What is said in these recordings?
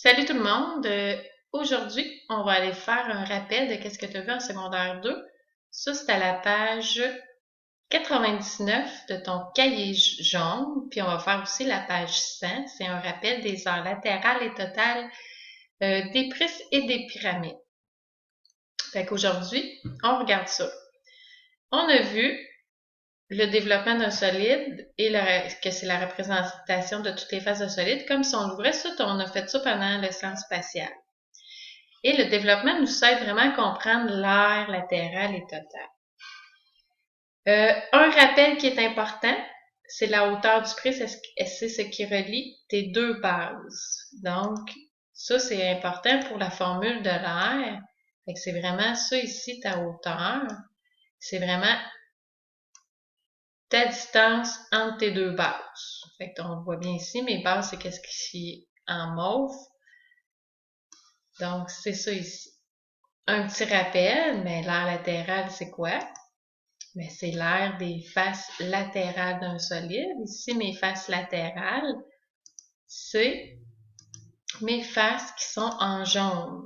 Salut tout le monde! Aujourd'hui, on va aller faire un rappel de qu'est-ce que tu as vu en secondaire 2. Ça, c'est à la page 99 de ton cahier jaune. Puis on va faire aussi la page 100. C'est un rappel des heures latérales et totales des prismes et des pyramides. Fait qu'aujourd'hui, on regarde ça. On a vu le développement d'un solide et que c'est la représentation de toutes les phases de solide, comme si on l'ouvrait ça, on a fait ça pendant le sens spatial. Et le développement nous aide vraiment à comprendre l'aire latérale et totale. Un rappel qui est important, c'est la hauteur du prisme, c'est ce qui relie tes deux bases. Donc, ça, c'est important pour la formule de l'air. Fait que c'est vraiment ça ici, ta hauteur. C'est vraiment ta distance entre tes deux bases. Fait que on le voit bien ici, mes bases, c'est qu'est-ce qui est en mauve. Donc, c'est ça ici. Un petit rappel, mais l'aire latérale, c'est quoi? Mais c'est l'aire des faces latérales d'un solide. Ici, mes faces latérales, c'est mes faces qui sont en jaune.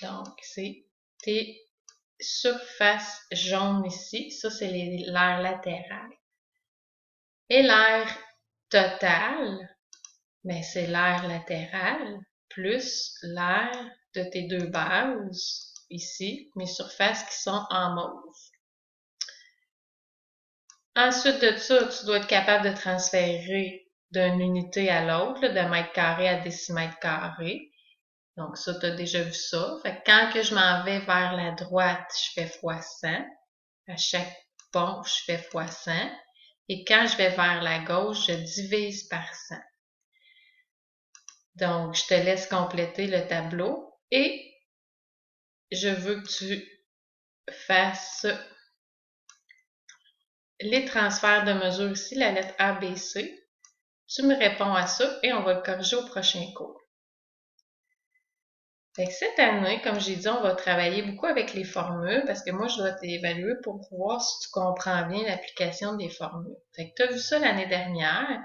Donc, c'est tes surfaces jaunes ici. Ça, c'est l'aire latérale. Et l'aire totale, mais c'est l'aire latérale plus l'aire de tes deux bases, ici, mes surfaces qui sont en mauve. Ensuite de ça, tu dois être capable de transférer d'une unité à l'autre, de mètre carré à décimètre carré. Donc ça, tu as déjà vu ça. Fait que quand que je m'en vais vers la droite, je fais fois 100. À chaque pont, je fais fois 100. Et quand je vais vers la gauche, je divise par 100. Donc, je te laisse compléter le tableau et je veux que tu fasses les transferts de mesure ici, la lettre ABC. Tu me réponds à ça et on va le corriger au prochain cours. Fait que cette année, comme j'ai dit, on va travailler beaucoup avec les formules parce que moi, je dois t'évaluer pour voir si tu comprends bien l'application des formules. Fait que tu as vu ça l'année dernière.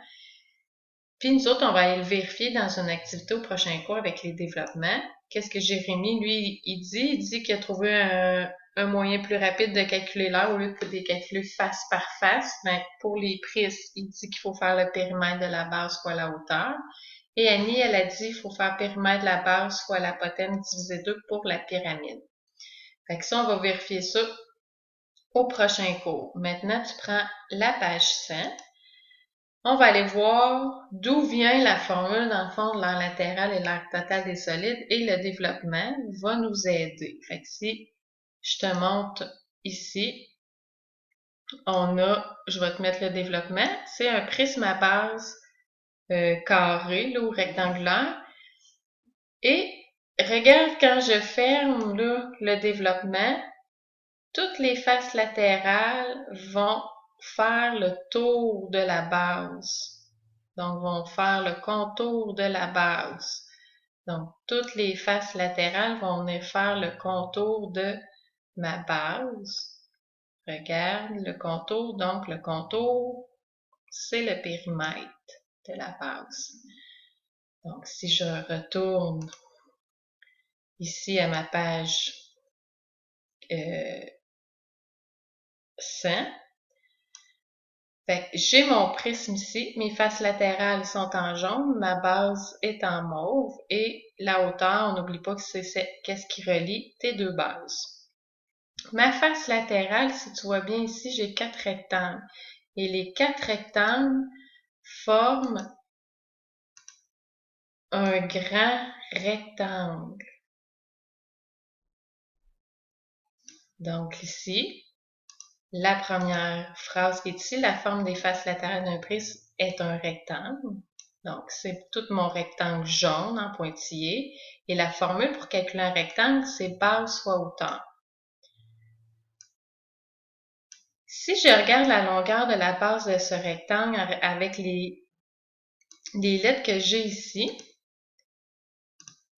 Puis nous autres, on va aller le vérifier dans une activité au prochain cours avec les développements. Qu'est-ce que Jérémy, lui, il dit? Il dit qu'il a trouvé un moyen plus rapide de calculer l'heure au lieu de les calculer face par face. Ben, pour les prismes, il dit qu'il faut faire le périmètre de la base fois la hauteur. Et Annie, elle a dit qu'il faut faire périmètre de la base fois l'apothéose divisé 2 pour la pyramide. Fait que ça, on va vérifier ça au prochain cours. Maintenant, tu prends la page 100. On va aller voir d'où vient la formule, dans le fond, de l'aire latérale et l'aire totale des solides et le développement va nous aider. Fait que si je te montre ici, je vais te mettre le développement, c'est un prisme à base carré là, ou rectangulaire. Et regarde quand je ferme là, le développement, toutes les faces latérales vont faire le tour de la base. Donc, vont faire le contour de la base. Donc, toutes les faces latérales vont venir faire le contour de ma base. Regarde le contour. Donc, le contour, c'est le périmètre de la base. Donc, si je retourne ici à ma page 100, fait que j'ai mon prisme ici, mes faces latérales sont en jaune, ma base est en mauve et la hauteur, on n'oublie pas que c'est qu'est-ce qui relie tes deux bases. Ma face latérale, si tu vois bien ici, j'ai 4 rectangles et les 4 rectangles forment un grand rectangle. Donc ici, la première phrase qui est ici, la forme des faces latérales d'un prisme est un rectangle. Donc, c'est tout mon rectangle jaune en pointillé. Et la formule pour calculer un rectangle, c'est base fois hauteur. Si je regarde la longueur de la base de ce rectangle avec les lettres que j'ai ici,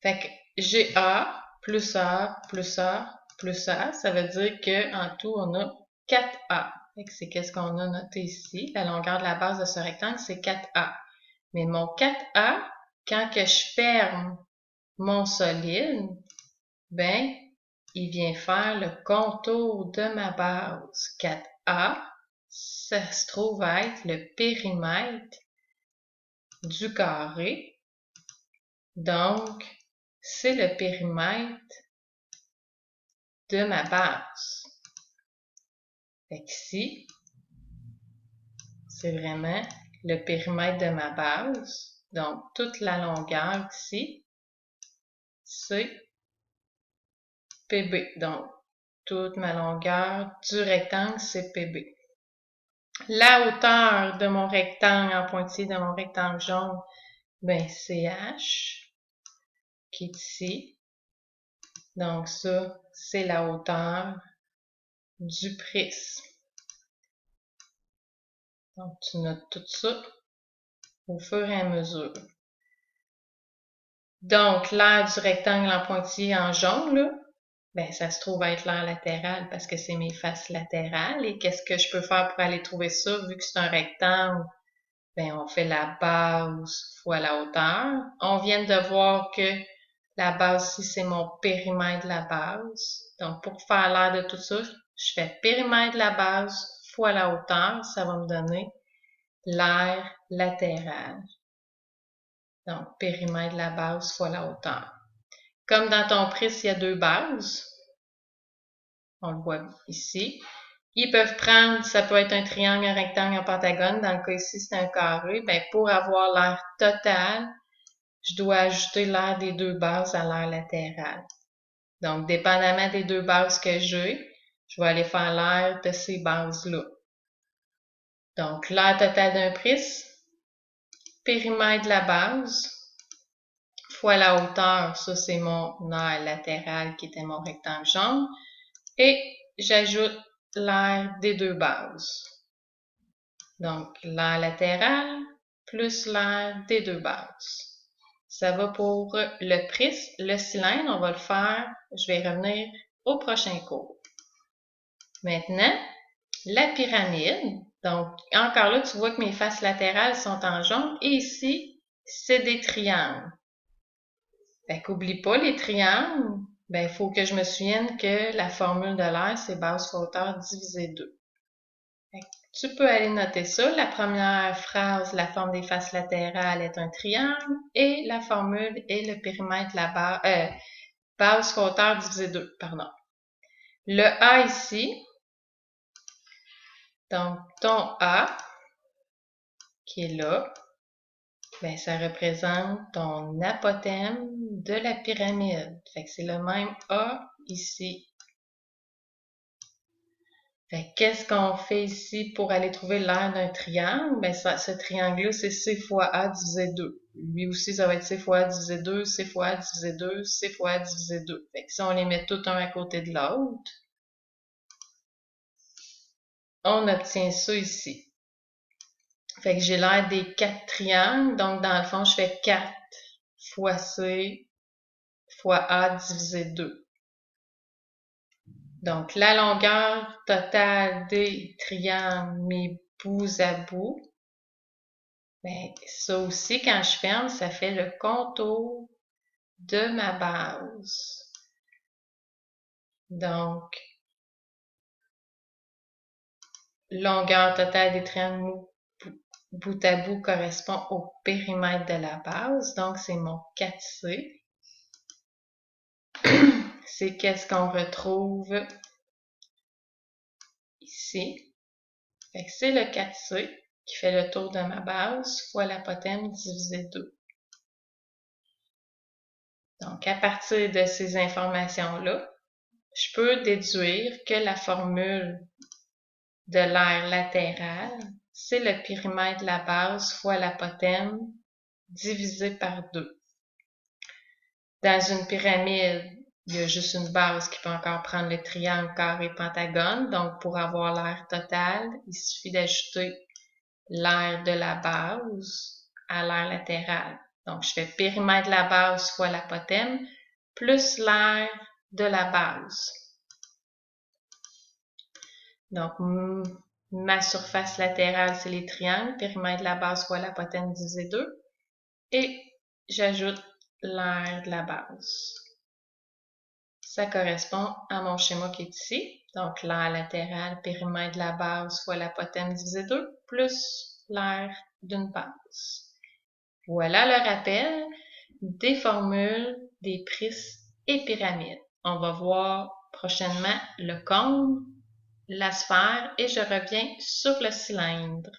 fait que j'ai A, plus A, plus A, plus A, ça veut dire qu'en tout, on a 4A. C'est qu'est-ce qu'on a noté ici. La longueur de la base de ce rectangle, c'est 4A. Mais mon 4A, quand que je ferme mon solide, ben, il vient faire le contour de ma base. 4A, ça se trouve être le périmètre du carré. Donc, c'est le périmètre de ma base. Fait qu'ici, c'est vraiment le périmètre de ma base. Donc, toute la longueur ici, c'est PB. Donc, toute ma longueur du rectangle, c'est PB. La hauteur de mon rectangle en pointillé, de mon rectangle jaune, ben, c'est H, qui est ici. Donc, ça, c'est la hauteur du prisme. Donc, tu notes tout ça au fur et à mesure. Donc, l'aire du rectangle en pointillé en jaune, là, ben, ça se trouve être l'aire latérale parce que c'est mes faces latérales. Et qu'est-ce que je peux faire pour aller trouver ça? Vu que c'est un rectangle, ben, on fait la base fois la hauteur. On vient de voir que la base ici, c'est mon périmètre de la base. Donc, pour faire l'aire de tout ça, je fais périmètre de la base fois la hauteur. Ça va me donner l'aire latérale. Donc, périmètre de la base fois la hauteur. Comme dans ton prisme, il y a deux bases. On le voit ici. Ils peuvent prendre, ça peut être un triangle, un rectangle, un pentagone. Dans le cas ici, c'est un carré. Ben, pour avoir l'aire totale, je dois ajouter l'aire des deux bases à l'aire latérale. Donc, dépendamment des deux bases que j'ai, je vais aller faire l'aire de ces bases-là. Donc, l'aire totale d'un prisme, périmètre de la base, fois la hauteur, ça c'est mon aire latérale qui était mon rectangle jaune, et j'ajoute l'aire des deux bases. Donc, l'aire latérale plus l'aire des deux bases. Ça va pour le prisme. Le cylindre, on va le faire, je vais revenir au prochain cours. Maintenant, la pyramide. Donc, encore là, tu vois que mes faces latérales sont en jaune. Et ici, c'est des triangles. Fait qu'oublie pas les triangles. Ben, il faut que je me souvienne que la formule de l'aire, c'est base fois hauteur divisé 2. Tu peux aller noter ça. La première phrase, la forme des faces latérales est un triangle et la formule est le périmètre de la base fois hauteur divisé 2. Pardon. Le A ici, donc ton A qui est là, ben, ça représente ton apothème de la pyramide. Fait que c'est le même A ici. Fait que qu'est-ce qu'on fait ici pour aller trouver l'aire d'un triangle? Ben, ce triangle-là, c'est C fois A divisé 2. Lui aussi, ça va être C fois A divisé 2, C fois A divisé 2, C fois A divisé 2. Fait que si on les met tous un à côté de l'autre, on obtient ça ici. Fait que j'ai l'aire des 4 triangles. Donc, dans le fond, je fais 4 fois C fois A divisé 2. Donc, la longueur totale des triangles mis bout à bout, ben, ça aussi, quand je ferme, ça fait le contour de ma base. Donc, longueur totale des triangles bout à bout correspond au périmètre de la base. Donc, c'est mon 4C. C'est qu'est-ce qu'on retrouve ici. Fait que c'est le 4C qui fait le tour de ma base fois l'apothème divisé 2. Donc, à partir de ces informations-là, je peux déduire que la formule de l'aire latérale, c'est le périmètre de la base fois l'apothème divisé par 2. Dans une pyramide, il y a juste une base qui peut encore prendre le triangle, carré, pentagone. Donc, pour avoir l'aire totale, il suffit d'ajouter l'aire de la base à l'aire latérale. Donc, je fais périmètre de la base fois l'apothème plus l'aire de la base. Donc, ma surface latérale, c'est les triangles. Périmètre de la base fois l'apothème divisé 2. et j'ajoute l'aire de la base. Ça correspond à mon schéma qui est ici. Donc, l'aire latérale, périmètre de la base fois l'apothème divisé 2, plus l'aire d'une base. Voilà le rappel des formules des prismes et pyramides. On va voir prochainement le cône, la sphère et je reviens sur le cylindre.